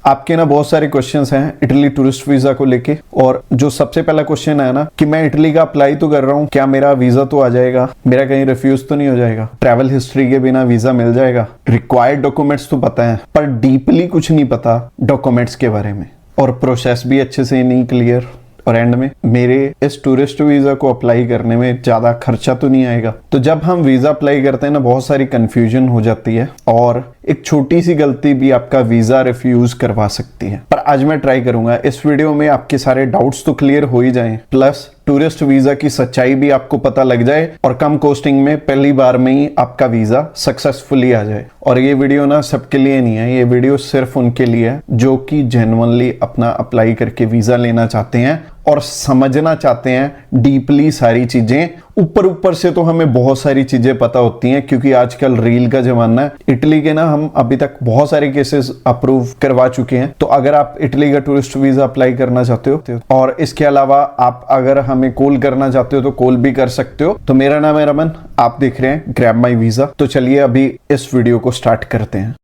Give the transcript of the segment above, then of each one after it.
आपके ना बहुत सारे क्वेश्चंस हैं इटली टूरिस्ट वीजा को लेके। और जो सबसे पहला क्वेश्चन है ना कि मैं इटली का अप्लाई तो कर रहा हूँ, क्या मेरा वीजा तो आ जाएगा, मेरा कहीं रिफ्यूज तो नहीं हो जाएगा, ट्रैवल हिस्ट्री के बिना वीजा मिल जाएगा। रिक्वायर्ड डॉक्यूमेंट्स तो पता है पर डीपली कुछ नहीं पता डॉक्यूमेंट्स के बारे में, और प्रोसेस भी अच्छे से नहीं क्लियर। और एंड में मेरे इस टूरिस्ट वीजा को अप्लाई करने में ज्यादा खर्चा तो नहीं आएगा। तो जब हम वीजा अप्लाई करते हैं ना बहुत सारी कंफ्यूजन हो जाती है और एक छोटी सी गलती भी आपका वीजा रिफ्यूज करवा सकती है। पर आज मैं ट्राई करूंगा इस वीडियो में आपके सारे डाउट्स तो क्लियर हो ही जाएं, प्लस टूरिस्ट वीजा की सच्चाई भी आपको पता लग जाए और कम कॉस्टिंग में पहली बार में ही आपका वीजा सक्सेसफुली आ जाए। और ये वीडियो ना सबके लिए नहीं है, ये वीडियो सिर्फ उनके लिए है जो कि जेन्युइनली अपना अप्लाई करके वीजा लेना चाहते हैं और समझना चाहते हैं डीपली सारी चीजें। ऊपर ऊपर से तो हमें बहुत सारी चीजें पता होती हैं क्योंकि आजकल रील का जमाना है। इटली के ना हम अभी तक बहुत सारे केसेस अप्रूव करवा चुके हैं। तो अगर आप इटली का टूरिस्ट वीजा अप्लाई करना चाहते हो और इसके अलावा आप अगर हमें कॉल करना चाहते हो तो कॉल भी कर सकते हो। तो मेरा नाम है रमन, आप देख रहे हैं ग्रैब माई वीजा। तो चलिए अभी इस वीडियो को स्टार्ट करते हैं।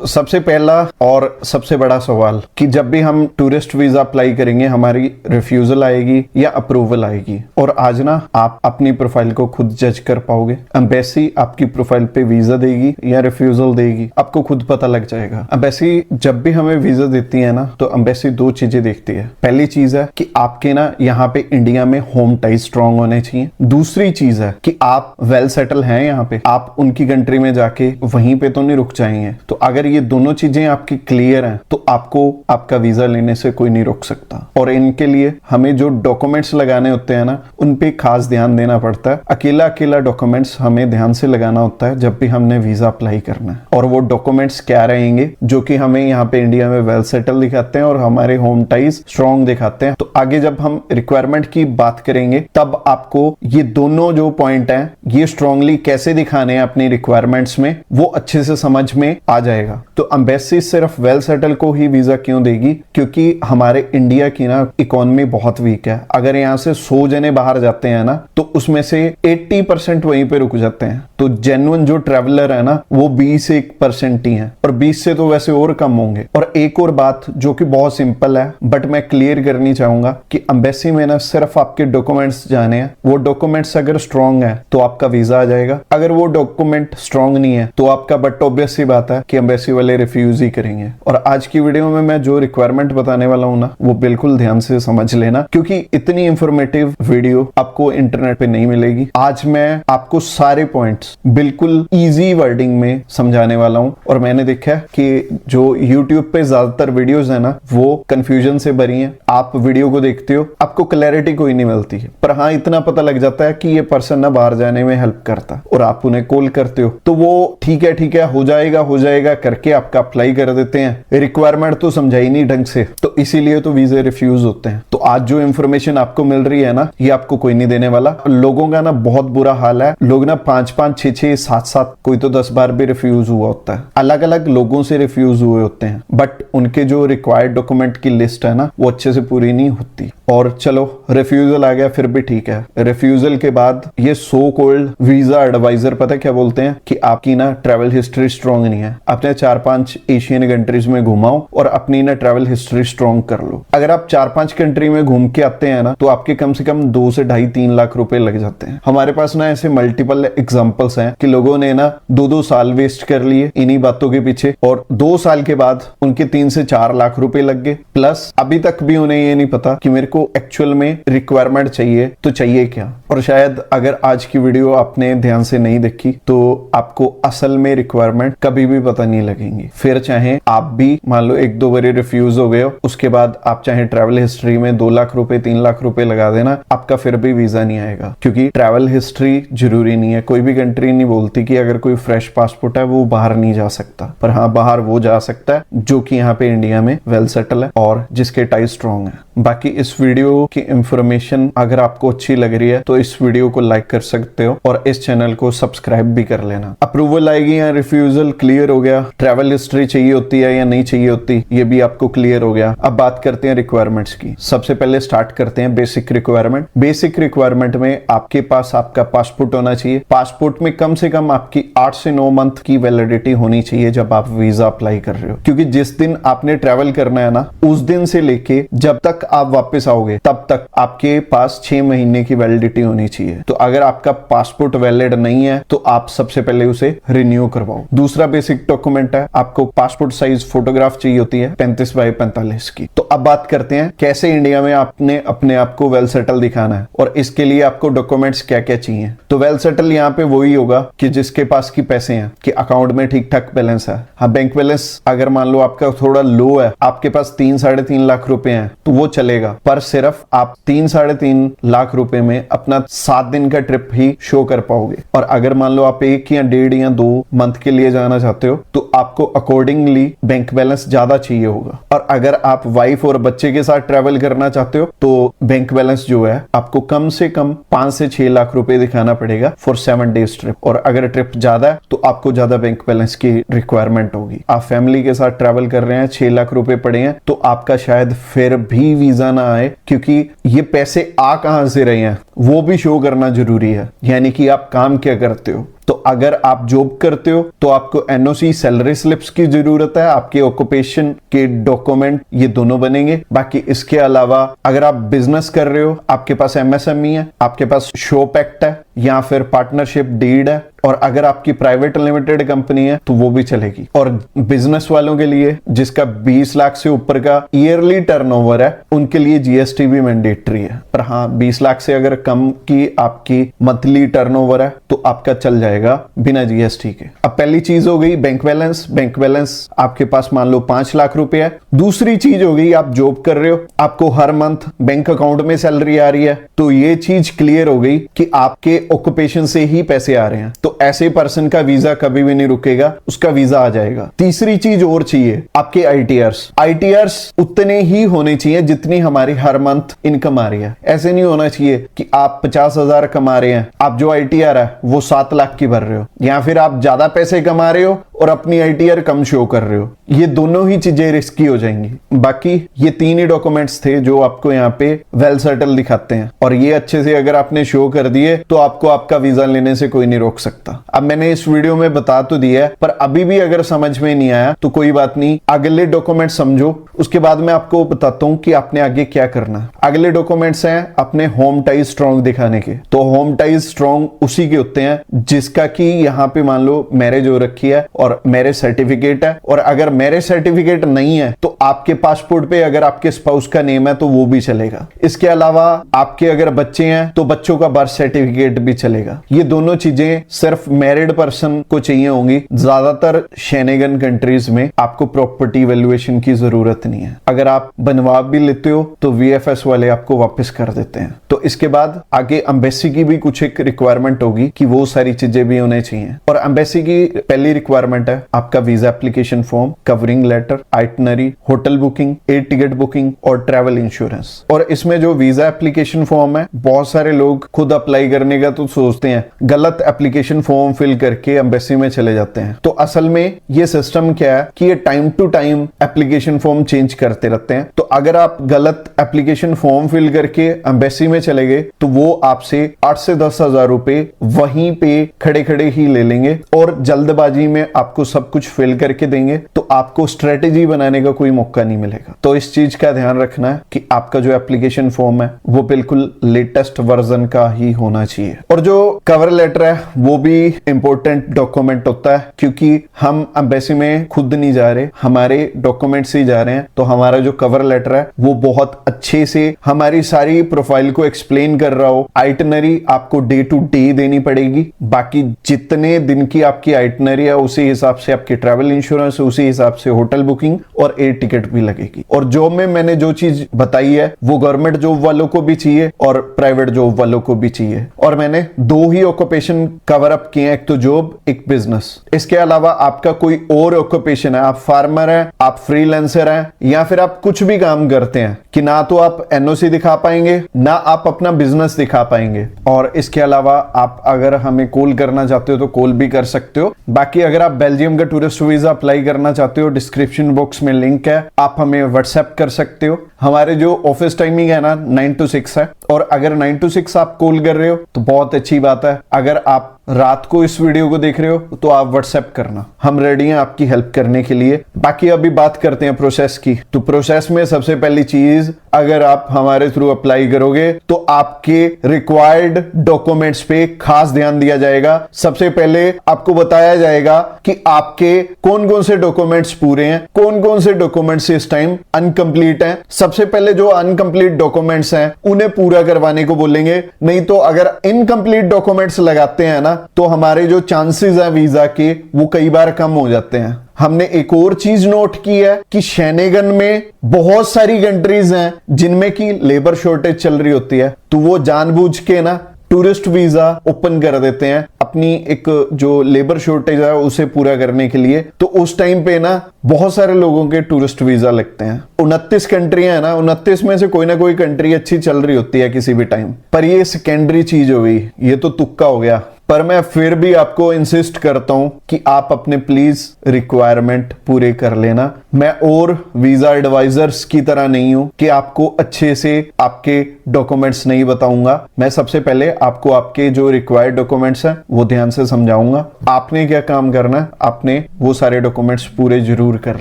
सबसे पहला और सबसे बड़ा सवाल कि जब भी हम टूरिस्ट वीजा अप्लाई करेंगे हमारी रिफ्यूजल आएगी या अप्रूवल आएगी। और आज ना आप अपनी प्रोफाइल को खुद जज कर पाओगे। एम्बेसी आपकी प्रोफाइल पे वीजा देगी या रिफ्यूजल देगी, आपको खुद पता लग जाएगा। एम्बेसी जब भी हमें वीजा देती है ना तो एम्बेसी दो चीजें देखती है। पहली चीज है कि आपके ना यहाँ पे इंडिया में होम टाइज स्ट्रॉन्ग होने चाहिए। दूसरी चीज है कि आप वेल सेटल हैं यहाँ पे, आप उनकी कंट्री में जाके वहीं पे तो नहीं रुक जाएंगे। तो अगर ये दोनों चीजें आपकी क्लियर हैं तो आपको आपका वीजा लेने से कोई नहीं रोक सकता। और इनके लिए हमें जो डॉक्यूमेंट्स लगाने होते हैं ना उन पे खास ध्यान देना पड़ता है। अकेला अकेला डॉक्यूमेंट्स हमें ध्यान से लगाना होता है जब भी हमने वीजा अप्लाई करना है। और वो डॉक्यूमेंट्स क्या रहेंगे जो कि हमें यहाँ पे इंडिया में वेल सेटल दिखाते हैं और हमारे होम टाइज स्ट्रॉन्ग दिखाते हैं। तो आगे जब हम रिक्वायरमेंट की बात करेंगे तब आपको ये दोनों जो पॉइंट हैं ये स्ट्रांगली कैसे दिखाने हैं अपनी रिक्वायरमेंट्स में वो अच्छे से समझ में आ जाएगा। तो एम्बेसी सिर्फ वेल सेटल को ही वीजा क्यों देगी? क्योंकि हमारे इंडिया की ना इकोनॉमी बहुत वीक है। अगर यहाँ से 100 जने बाहर जाते हैं ना तो उसमें से 80% वहीं पे रुक जाते हैं। तो जेन्युइन जो ट्रेवलर है ना वो 20% ही है और 20 से तो वैसे और कम होंगे। और एक और बात जो कि बहुत सिंपल है बट मैं क्लियर करनी चाहूंगा कि एम्बेसी में ना सिर्फ आपके डॉक्यूमेंट्स जाने हैं। वो डॉक्यूमेंट्स अगर स्ट्रॉन्ग है तो आपका वीजा आ जाएगा, अगर वो डॉक्यूमेंट स्ट्रॉन्ग नहीं है तो आपका बट ऑब्वियस सी बात है कि एम्बेसी वाले रिफ्यूज ही करेंगे। और आज की वीडियो में मैं जो रिक्वायरमेंट बताने वाला हूं ना वो बिल्कुल ध्यान से समझ लेना क्योंकि इतनी इंफॉर्मेटिव वीडियो आपको इंटरनेट पे नहीं मिलेगी। आज मैं आपको सारे पॉइंट्स बिल्कुल इजी वर्डिंग में समझाने वाला हूं। और मैंने देखा है कि जो YouTube पे ज्यादातर वीडियोस है ना वो कंफ्यूजन से भरी हैं। आप वीडियो को देखते हो आपको क्लैरिटी कोई नहीं मिलती है, पर हाँ इतना पता लग जाता है कि ये पर्सन ना बाहर जाने में हेल्प करता है और आप उन्हें कॉल करते हो तो वो ठीक है हो जाएगा करके आपका अप्लाई कर देते हैं। रिक्वायरमेंट तो समझाई नहीं ढंग से तो इसीलिए तो वीजे रिफ्यूज होते हैं। तो आज जो इंफॉर्मेशन आपको मिल रही है ना ये आपको कोई नहीं देने वाला। लोगों का ना बहुत बुरा हाल है, लोग ना 5-5, 6-6, 7-7 कोई तो 10 बार भी रिफ्यूज हुआ होता है। अलग अलग लोगों से रिफ्यूज हुए होते हैं बट उनके जो रिक्वायर्ड डॉक्यूमेंट की लिस्ट है ना वो अच्छे से पूरी नहीं होती। और चलो रिफ्यूजल आ गया फिर भी ठीक है। रिफ्यूजल के बाद ये सो कॉल्ड वीजा एडवाइजर पता क्या बोलते हैं कि आपकी ना ट्रैवल हिस्ट्री स्ट्रॉन्ग नहीं है। अपने 4-5 एशियन कंट्रीज में घुमाओ और अपनी ना ट्रैवल हिस्ट्री स्ट्रॉन्ग कर लो। अगर आप 4-5 कंट्री में घूम के आते हैं ना तो आपके कम से कम 2 से 2.5-3 लाख रुपए लग जाते हैं। हमारे पास ना ऐसे मल्टीपल एग्जांपल्स हैं कि लोगों ने ना 2-2 साल वेस्ट कर लिए इन्हीं बातों के पीछे और 2 साल के बाद उनके 3 से 4 लाख रुपए लग गए। प्लस अभी तक भी उन्हें ये नहीं पता कि मेरे को एक्चुअल में रिक्वायरमेंट चाहिए तो चाहिए क्या। और शायद अगर आज की वीडियो आपने ध्यान से नहीं देखी तो आपको असल में रिक्वायरमेंट कभी भी पता नहीं लगेंगी। फिर चाहे आप भी मान लो 1-2 बार रिफ्यूज हो गए हो उसके बाद आप चाहे ट्रैवल हिस्ट्री में 2 लाख रुपए 3 लाख रुपए लगा देना आपका फिर भी वीजा नहीं आएगा। क्योंकि ट्रैवल हिस्ट्री जरूरी नहीं है। कोई भी कंट्री नहीं बोलती कि अगर कोई फ्रेश पासपोर्ट है वो बाहर नहीं जा सकता, पर हाँ बाहर वो जा सकता है जो कि यहाँ पे इंडिया में वेल सेटल है और जिसके टाई स्ट्रॉन्ग है। बाकी इस वीडियो की इंफॉर्मेशन अगर आपको अच्छी लग रही है तो इस वीडियो को लाइक कर सकते हो और इस चैनल को सब्सक्राइब भी कर लेना। अप्रूवल आएगी या रिफ्यूजल क्लियर हो गया, ट्रैवल हिस्ट्री चाहिए होती है या नहीं चाहिए होती ये भी आपको क्लियर हो गया। अब बात करते हैं रिक्वायरमेंट्स की। सबसे पहले स्टार्ट करते हैं बेसिक रिक्वायरमेंट। बेसिक रिक्वायरमेंट में आपके पास आपका पासपोर्ट होना चाहिए। पासपोर्ट में कम से कम आपकी 8 से 9 मंथ की वैलिडिटी होनी चाहिए जब आप वीजा अप्लाई कर रहे हो, क्योंकि जिस दिन आपने ट्रैवल करना है ना, उस दिन से लेके जब तक आप वापस आओगे तब तक आपके पास 6 महीने की वैलिडिटी होनी चाहिए। तो अगर आपका पासपोर्ट वैलिड नहीं है तो आप सबसे पहले उसे रिन्यू करवाओ। दूसरा बेसिक डॉक्यूमेंट है, आपको पासपोर्ट साइज फोटोग्राफ चाहिए होती है 35 बाई 45 की। तो अब बात करते हैं कैसे इंडिया में आपने अपने आप को वेल सेटल दिखाना है और इसके लिए आपको डॉक्यूमेंट्स क्या क्या चाहिए। तो वेल सेटल यहाँ पे वही होगा कि जिसके पास की पैसे हैं, कि अकाउंट में ठीक ठाक बैलेंस है। हाँ, बैंक बैलेंस अगर मान लो आपका थोड़ा लो है, आपके पास 3-3.5 लाख रुपए हैं तो वो चलेगा, पर सिर्फ आप 3-3.5 लाख रुपए में अपना 7 दिन का ट्रिप ही शो कर पाओगे। और अगर मान लो आप 1 या 1.5 या 2 मंथ के लिए जाना चाहते हो तो आपको अकॉर्डिंगली बैंक बैलेंस ज्यादा चाहिए होगा। और अगर आप वाइफ और बच्चे के साथ ट्रेवल करना चाहते हो तो बैंक बैलेंस जो है आपको कम से कम 5 से 6 लाख रुपए दिखाना पड़ेगा फॉर 7 डेज ट्रिप। और अगर ट्रिप ज्यादा है तो आपको ज्यादा बैंक बैलेंस की रिक्वायरमेंट होगी। आप फैमिली के साथ ट्रैवल कर रहे हैं, 6 लाख रुपए पड़े हैं तो आपका शायद फिर भी वीजा ना आए, क्योंकि ये पैसे आ कहां से रहे हैं वो भी शो करना जरूरी है, यानी कि आप काम क्या करते हो। तो अगर आप जॉब करते हो तो आपको एनओसी सैलरी स्लिप्स की जरूरत है, आपके ऑक्यूपेशन के डॉक्यूमेंट ये दोनों बनेंगे। बाकी इसके अलावा अगर आप बिजनेस कर रहे हो, आपके पास एमएसएमई है, आपके पास शॉप एक्ट है या फिर पार्टनरशिप डीड है, और अगर आपकी प्राइवेट लिमिटेड कंपनी है तो वो भी चलेगी। और बिजनेस वालों के लिए जिसका 20 लाख से ऊपर का ईयरली टर्नओवर है उनके लिए जीएसटी भी मैंडेटरी है। पर हाँ, 20 लाख से अगर कम की आपकी मंथली टर्नओवर है तो आपका चल जाएगा बिना जीएसटी के। अब पहली चीज हो गई बैंक बैलेंस। बैंक बैलेंस आपके पास मान लो 5 लाख रुपए है। दूसरी चीज हो गई, आप जॉब कर रहे हो, आपको हर मंथ बैंक अकाउंट में सैलरी आ रही है, तो ये चीज क्लियर हो गई कि आपके ऑक्यूपेशन से ही पैसे आ रहे हैं। तो ऐसे पर्सन का वीजा कभी भी नहीं रुकेगा, उसका वीजा आ जाएगा। तीसरी चीज और चाहिए, आपके आईटीआर्स उतने ही होने चाहिए जितनी हमारी हर मंथ इनकम आ रही है। ऐसे नहीं होना चाहिए कि आप 50,000 कमा रहे हैं, आप जो आईटीआर है वो 7 लाख की भर रहे हो, या फिर आप ज्यादा पैसे कमा रहे हो और अपनी आईटीआर कम शो कर रहे हो। ये दोनों ही चीजें रिस्की हो जाएंगी। बाकी ये 3 ही डॉक्यूमेंट्स थे जो आपको यहाँ पे वेल सेटल दिखाते हैं, और ये अच्छे से अगर आपने शो कर दिए तो आपको आपका वीजा लेने से कोई नहीं रोक सकता। अब मैंने इस वीडियो में बता तो दिया है, पर अभी भी अगर समझ में नहीं आया तो कोई बात नहीं, अगले डॉक्यूमेंट समझो, उसके बाद मैं आपको बताता हूं कि आपने आगे क्या करना है। अगले डॉक्यूमेंट्स हैं अपने होम टाइज स्ट्रॉन्ग दिखाने के। तो होम टाइज स्ट्रॉन्ग उसी के होते हैं जिसका कि यहाँ पे मान लो मैरिज हो रखी है और मैरिज सर्टिफिकेट है, और अगर मैरिज सर्टिफिकेट नहीं है तो आपके पासपोर्ट पे अगर आपके स्पाउस का नेम है तो वो भी चलेगा। इसके अलावा आपके अगर बच्चे हैं तो बच्चों का बर्थ सर्टिफिकेट भी चलेगा। ये दोनों चीजें सिर्फ मैरिड पर्सन को चाहिए होंगी। ज्यादातर शेनेगन कंट्रीज में आपको प्रॉपर्टी वैल्यूएशन की जरूरत नहीं है। अगर आप बनवा भी लेते हो तो वीएफएस वाले आपको वापस कर देते हैं। तो इसके बाद आगे एम्बेसी की भी कुछ एक रिक्वायरमेंट होगी कि वो सारी चीजें भी होने चाहिए। और एम्बेसी की पहली रिक्वायरमेंट है आपका visa application form, covering letter, itinerary, hotel booking, air ticket booking और ट्रैवल इंश्योरेंस। और इसमें जो वीजा एप्लीकेशन फॉर्म है, बहुत सारे लोग खुद अप्लाई करने का तो सोचते हैं, गलत एप्लीकेशन फॉर्म फिल करके एम्बेसी में चले जाते हैं। तो असल में ये सिस्टम क्या है कि ये time to time application form change करते रहते हैं। तो अगर आप गलत एप्लीकेशन फॉर्म फिल करके एम्बेसी में चले गए तो वो आपसे 8 से 10,000 रुपए वहीं पे खड़े खड़े ही ले लेंगे और जल्दबाजी में आपको सब कुछ फिल करके देंगे। तो आपको स्ट्रेटेजी बनाने का कोई मौका नहीं मिलेगा। तो इस चीज का ध्यान रखना है कि आपका जो एप्लीकेशन फॉर्म है वो बिल्कुल लेटेस्ट वर्जन का ही होना चाहिए। और जो कवर लेटर है वो भी इंपॉर्टेंट डॉक्यूमेंट होता है, क्योंकि हम एम्बेसी में खुद नहीं जा रहे, हमारे डॉक्यूमेंट से ही जा रहे हैं। तो हमारा जो कवर लेटर है वो बहुत अच्छे से हमारी सारी प्रोफाइल को एक्सप्लेन कर रहा हो। आइटनरी आपको डे टू डे देनी पड़ेगी। बाकी जितने दिन की आपकी आइटनरी है उसी हिसाब से आपकी ट्रैवल इंश्योरेंस, उसी हिसाब से होटल बुकिंग और एयर टिकट भी लगेगी। और जॉब में मैंने जो चीज बताई है वो गवर्नमेंट जॉब वालों को भी चाहिए और प्राइवेट जॉब वालों को भी चाहिए। और मैंने 2 ही ऑक्यूपेशन कवर अप आप किए हैं, एक तो जॉब, एक बिजनेस, इसके अलावा आपका कोई और ऑक्यूपेशन है, आप फार्मर हैं, आप फ्रीलांसर हैं, या फिर आप कुछ भी काम करते हैं, कि ना तो आप एनओसी दिखा पाएंगे ना आप अपना बिजनेस दिखा पाएंगे। और इसके अलावा आप अगर हमें कॉल करना चाहते हो तो कॉल भी कर सकते हो। बाकी अगर आप बेल्जियम का टूरिस्ट वीजा अप्लाई करना चाहते हो, डिस्क्रिप्शन बॉक्स में लिंक है, आप हमें व्हाट्सएप कर सकते हो। हमारे जो ऑफिस टाइमिंग है ना 9 to 6 है, और अगर 9 to 6 आप कॉल कर रहे हो तो बहुत अच्छी बात है। अगर आप रात को इस वीडियो को देख रहे हो तो आप व्हाट्सएप करना, हम रेडी हैं आपकी हेल्प करने के लिए। बाकी अभी बात करते हैं प्रोसेस की। तो प्रोसेस में सबसे पहली चीज, अगर आप हमारे थ्रू अप्लाई करोगे तो आपके रिक्वायर्ड डॉक्यूमेंट्स पे खास ध्यान दिया जाएगा। सबसे पहले आपको बताया जाएगा कि आपके कौन कौन से डॉक्यूमेंट्स पूरे हैं, कौन कौन से डॉक्यूमेंट्स इस टाइम अनकंप्लीट हैं। सबसे पहले जो अनकंप्लीट डॉक्यूमेंट्स हैं उन्हें पूरा करवाने को बोलेंगे, नहीं तो अगर इनकंप्लीट डॉक्यूमेंट्स लगाते हैं ना तो हमारे जो चांसेस हैं वीजा के वो कई बार कम हो जाते हैं। हमने एक और चीज नोट की है कि शेनेगन में बहुत सारी कंट्रीज हैं जिनमें की लेबर शॉर्टेज चल रही होती है, तो वो जानबूझ के ना टूरिस्ट वीजा ओपन कर देते हैं अपनी एक जो लेबर शॉर्टेज है उसे पूरा करने के लिए। तो उस टाइम पे ना बहुत सारे लोगों के टूरिस्ट वीजा लगते हैं। 29 कंट्रियां है ना, 29 में से कोई ना कोई कंट्री अच्छी चल रही होती है किसी भी टाइम पर। ये सेकेंडरी चीज हो गई, ये तो तुक्का हो गया। पर मैं फिर भी आपको इंसिस्ट करता हूं कि आप अपने प्लीज रिक्वायरमेंट पूरे कर लेना। मैं और वीजा एडवाइजर्स की तरह नहीं हूं कि आपको अच्छे से आपके डॉक्यूमेंट्स नहीं बताऊंगा। मैं सबसे पहले आपको आपके जो रिक्वायर्ड डॉक्यूमेंट्स हैं वो ध्यान से समझाऊंगा। आपने क्या काम करना है, आपने वो सारे डॉक्यूमेंट्स पूरे जरूर कर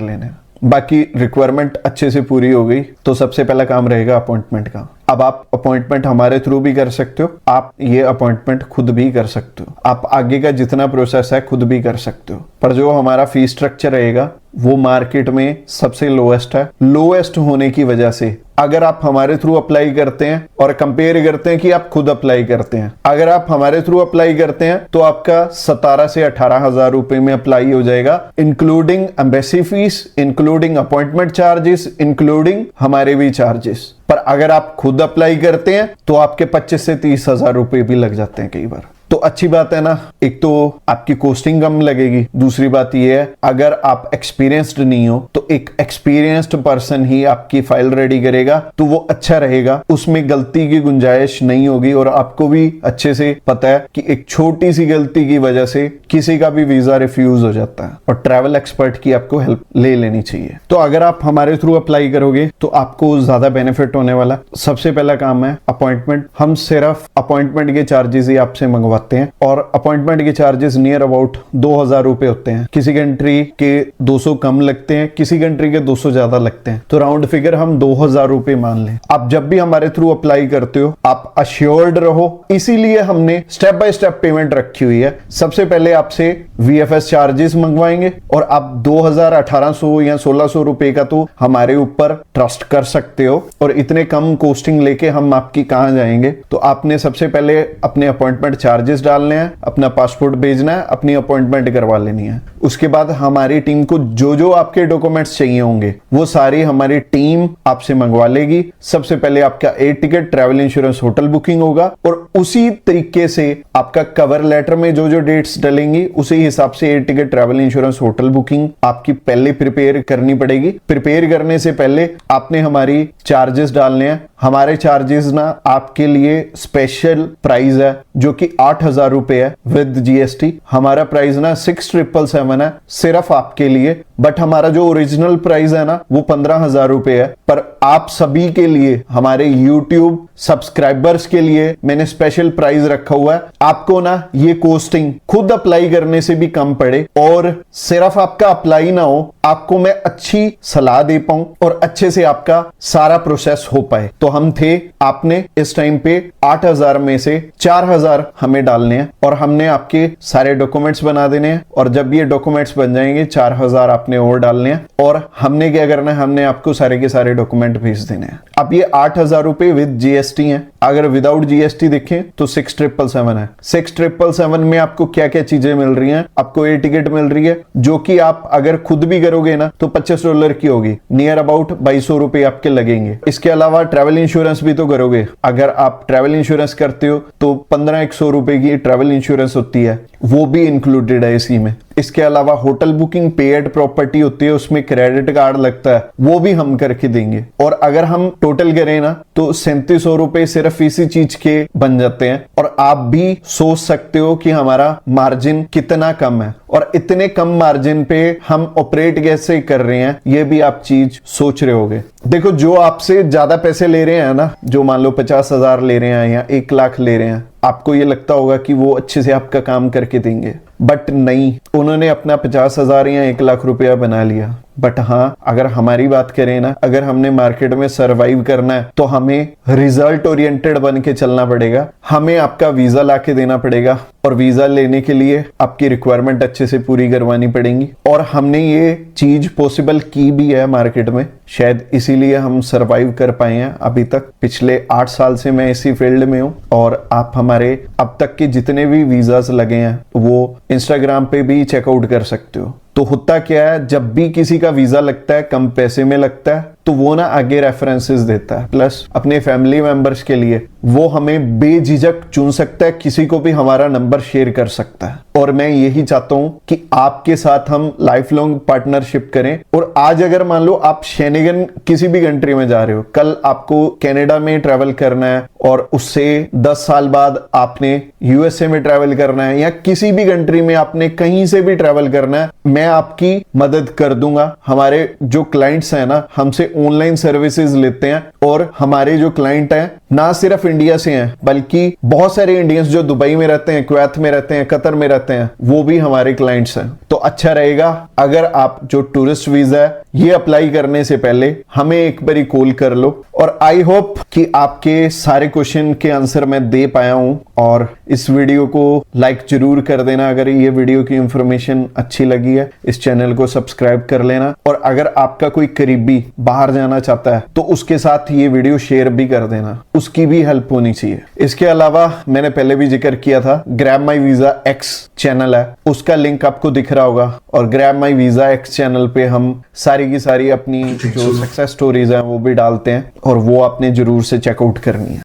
लेने। बाकी रिक्वायरमेंट अच्छे से पूरी हो गई तो सबसे पहला काम रहेगा अपॉइंटमेंट का। अब आप अपॉइंटमेंट हमारे थ्रू भी कर सकते हो, आप ये अपॉइंटमेंट खुद भी कर सकते हो, आप आगे का जितना प्रोसेस है खुद भी कर सकते हो। पर जो हमारा फी स्ट्रक्चर रहेगा वो मार्केट में सबसे लोएस्ट है। लोएस्ट होने की वजह से अगर आप हमारे थ्रू अप्लाई करते हैं और कंपेयर करते हैं कि आप खुद अप्लाई करते हैं, अगर आप हमारे थ्रू अप्लाई करते हैं तो आपका 17 से 18 हजार रुपए में अप्लाई हो जाएगा, including embassy fees, including appointment charges, including हमारे भी चार्जेस। पर अगर आप खुद अप्लाई करते हैं तो आपके 25 से 30 हजार रुपए भी लग जाते हैं कई बार। तो अच्छी बात है ना, एक तो आपकी कॉस्टिंग कम लगेगी, दूसरी बात यह है अगर आप एक्सपीरियंस्ड नहीं हो तो एक एक्सपीरियंस्ड पर्सन ही आपकी फाइल रेडी करेगा तो वो अच्छा रहेगा, उसमें गलती की गुंजाइश नहीं होगी। और आपको भी अच्छे से पता है कि एक छोटी सी गलती की वजह से किसी का भी वीजा रिफ्यूज हो जाता है, और ट्रैवल एक्सपर्ट की आपको हेल्प ले लेनी चाहिए। तो अगर आप हमारे थ्रू अप्लाई करोगे तो आपको ज्यादा बेनिफिट होने वाला। सबसे पहला काम है अपॉइंटमेंट। हम सिर्फ अपॉइंटमेंट के चार्जेस ही आपसे मंगवाते हैं, और अपॉइंटमेंट के चार्जेस नियर अबाउट 2000 रुपए होते हैं। किसी कंट्री के 200 कम लगते हैं, किसी कंट्री के 200 ज्यादा लगते हैं, तो राउंड फिगर हम 2000 रुपए मान लें। आप जब भी हमारे थ्रू अप्लाई करते हो आप अश्योर्ड रहो, इसीलिए हमने स्टेप बाय स्टेप पेमेंट रखी हुई है। सबसे पहले आपसे VFS चार्जेस मंगवाएंगे और आप 2000, 1800 या 1600 रुपए का तो हमारे ऊपर ट्रस्ट कर सकते हो, और इतने कम कोस्टिंग लेके हम आपकी कहां जाएंगे। तो आपने सबसे पहले अपने अपॉइंटमेंट चार्जेस डालने हैं, अपना पासपोर्ट भेजना है, अपनी अपॉइंटमेंट करवा लेनी है। उसके बाद हमारी टीम को जो जो आपके डॉक्यूमेंट्स चाहिए होंगे वो सारी हमारी टीम आपसे मंगवा लेगी। सबसे पहले आपका air ticket, travel insurance, hotel booking होगा, और उसी तरीके से आपका कवर लेटर में जो जो डेट्स डलेंगी उसी हिसाब से air ticket, travel insurance, hotel booking आपकी पहले प्रिपेयर करनी पड़ेगी। प्रिपेयर करने से पहले आपने हमारी चार्जेस डालने हैं। हमारे चार्जेस ना आपके लिए स्पेशल प्राइस है जो कि 8000 रुपए है विद GST। हमारा प्राइस ना 6777 है सिर्फ आपके लिए, बट हमारा जो ओरिजिनल प्राइस है ना वो 15000 रुपए है। पर आप सभी के लिए, हमारे YouTube सब्सक्राइबर्स के लिए मैंने स्पेशल प्राइस रखा हुआ है। आपको ना ये कोस्टिंग खुद अप्लाई करने से भी कम पड़े, और सिर्फ आपका अप्लाई ना हो, आपको मैं अच्छी सलाह दे पाऊं और अच्छे से आपका सारा प्रोसेस हो पाए। तो हम थे, आपने इस टाइम पे 8000 में से 4000 हमें डालने हैं, और हमने आपके सारे डॉक्यूमेंट्स बना देने हैं। और जब ये डॉक्यूमेंट डॉक्यूमेंट्स बन जाएंगे, 4000 आपने और डालने हैं और हमने क्या करना है, हमने आपको सारे के सारे डॉक्यूमेंट भेज देने हैं। अब ये 8000 रुपए विद जीएसटी है। अगर विदाउट जीएसटी देखें तो 6777 है। 6777 में आपको क्या क्या चीजें मिल रही हैं? आपको एयर टिकट मिल रही है जो कि आप अगर खुद भी करोगे ना तो $25 की होगी, नियर अबाउट 2200 रुपए आपके लगेंगे। इसके अलावा ट्रैवल इंश्योरेंस भी तो करोगे। अगर आप ट्रैवल इंश्योरेंस करते हो तो 1500 रुपए की ट्रैवल इंश्योरेंस होती है, वो भी इंक्लूडेड है इसी में। इसके अलावा होटल बुकिंग, पेड प्रॉपर्टी होती है, उसमें क्रेडिट कार्ड लगता है, वो भी हम करके देंगे। और अगर हम टोटल करें ना तो 3700 रुपए सिर्फ इसी चीज के बन जाते हैं। और आप भी सोच सकते हो कि हमारा मार्जिन कितना कम है और इतने कम मार्जिन पे हम ऑपरेट कैसे कर रहे हैं, ये भी आप चीज सोच रहे होगे। देखो, जो आपसे ज्यादा पैसे ले रहे हैं ना, जो मान लो 50,000 ले रहे हैं या 1 लाख ले रहे हैं, आपको ये लगता होगा कि वो अच्छे से आपका काम करके देंगे, बट नहीं, उन्होंने अपना 50,000 या 1 लाख रुपया बना लिया। बट हाँ, अगर हमारी बात करें ना, अगर हमने मार्केट में सरवाइव करना है तो हमें रिजल्ट ओरिएंटेड बन के चलना पड़ेगा। हमें आपका वीजा लाके देना पड़ेगा और वीजा लेने के लिए आपकी रिक्वायरमेंट अच्छे से पूरी करवानी पड़ेगी। और हमने ये चीज पॉसिबल की भी है मार्केट में, शायद इसीलिए हम सरवाइव कर पाए हैं अभी तक। पिछले 8 साल से मैं इसी फील्ड में हूं और आप हमारे अब तक के जितने भी वीजास लगे हैं वो इंस्टाग्राम पे भी चेकआउट कर सकते हो। तो होता क्या है, जब भी किसी का वीजा लगता है, कम पैसे में लगता है, तो वो ना आगे रेफरेंसेस देता है, प्लस अपने फैमिली मेंबर्स के लिए वो हमें बेझिझक चुन सकता है, किसी को भी हमारा नंबर शेयर कर सकता है। और मैं यही चाहता हूं कि आपके साथ हम लाइफ लॉन्ग पार्टनरशिप करें। और आज अगर मान लो आप शेनेगन किसी भी कंट्री में जा रहे हो, कल आपको कनाडा में ट्रैवल करना है और उससे 10 साल बाद आपने यूएसए में ट्रैवल करना है या किसी भी कंट्री में आपने कहीं से भी ट्रैवल करना है, मैं आपकी मदद कर दूंगा। हमारे जो क्लाइंट्स हैं ना, हमसे ऑनलाइन सर्विसेज लेते हैं और हमारे जो क्लाइंट हैं ना सिर्फ इंडिया से हैं, बल्कि बहुत सारे इंडियंस जो दुबई में रहते हैं, कुवैत में रहते हैं, कतर में रहते हैं, वो भी हमारे क्लाइंट्स हैं। तो अच्छा रहेगा अगर आप जो टूरिस्ट वीजा है ये अप्लाई करने से पहले हमें एक बारी कॉल कर लो। और आई होप कि आपके सारे क्वेश्चन के आंसर मैं दे पाया हूं। और इस वीडियो को लाइक जरूर कर देना अगर ये वीडियो की इंफॉर्मेशन अच्छी लगी है। इस चैनल को सब्सक्राइब कर लेना और अगर आपका कोई करीबी बाहर जाना चाहता है तो उसके साथ ये वीडियो शेयर भी कर देना, उसकी भी हेल्प होनी चाहिए। इसके अलावा मैंने पहले भी जिक्र किया था, grab my visa x channel है, उसका लिंक आपको दिख रहा होगा। और grab my visa x channel पे हम सारी की सारी अपनी जो सक्सेस स्टोरीज हैं वो भी डालते हैं और वो आपने जरूर से चेकआउट करनी है।